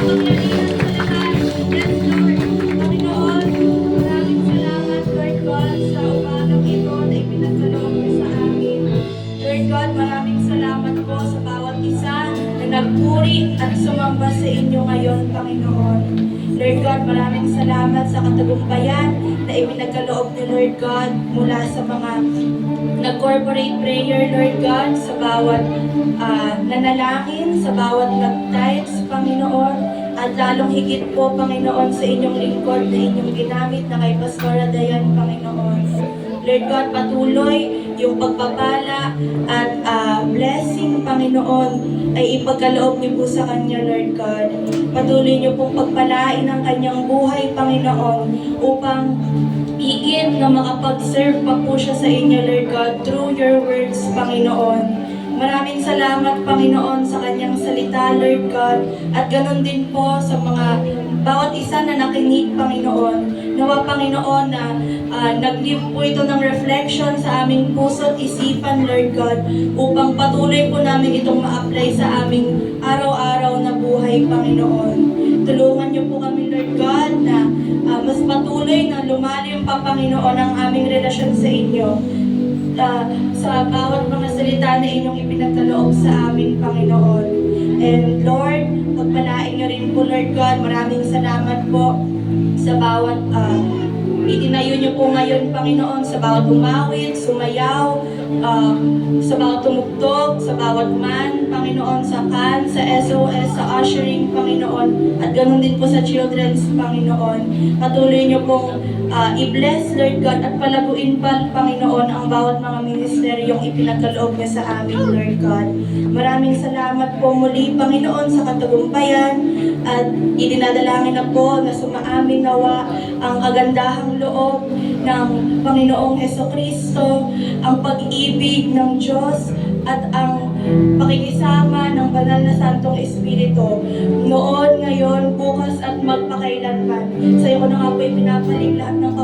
makapangyarihan sa lahat. Yes, Lord. Panginoon, maraming salamat, Lord God, sa umagang ito na ipinagkaloob mo sa amin. Lord God, maraming salamat po sa bawat isa na nagpuri at sumamba sa inyo ngayon, Panginoon. Lord God, maraming salamat sa katagumpayan na ipinagkaloob ni Lord God mula sa mga nag-corporate prayer, Lord God, sa bawat nanalangin, sa bawat nag-tithes, Panginoon, at lalong higit po, Panginoon, sa inyong lingkod na inyong ginamit na kay Pastora Dayan, Panginoon. Lord God, patuloy yung pagpapala at blessing, Panginoon, ay ipagkaloob niyo po sa kanya, Lord God. Patuloy niyo pong pagpalain ang kanyang buhay, Panginoon, upang higit na makapag-serve pa po siya sa inyo, Lord God, through your words, Panginoon. Maraming salamat, Panginoon, sa kanyang salita, Lord God, at ganon din po sa mga bawat isa na nakinig, Panginoon. Nawa, Panginoon, na nag-leave po ito ng reflection sa aming puso at isipan, Lord God, upang patuloy po namin itong ma-apply sa aming araw-araw na buhay, Panginoon. Tulungan niyo po kami, Lord God, na mas patuloy na lumalim pa, Panginoon, ang aming relasyon sa inyo. Sa bawat mga salita na inyong ipinagkaloob sa amin, Panginoon. And Lord, pagpalain niyo rin po, Lord God, maraming salamat po sa bawat itinayo niyo po ngayon, Panginoon, sa bawat umawit, sumayaw, sa bawat tumugtog, sa bawat man, Panginoon, sa kan, sa SOS, sa ushering, Panginoon, at ganoon din po sa children's, Panginoon. Patuloy niyo pong i-bless, Lord God, at palaguin pa, Panginoon, ang bawat mga ministeryong ipinagkaloob niya sa amin, Lord God. Maraming salamat po muli, Panginoon, sa katagumpayan, at idinadalangin na po na sumaamin nawa ang kagandahang loob ng Panginoong Hesukristo, ang pag-ibig ng Diyos, at ang pakikisama ng banal na Santong Espiritu noon, ngayon, bukas at magpakailanman. Sa iyo ko na nga po ipinapaling lahat ng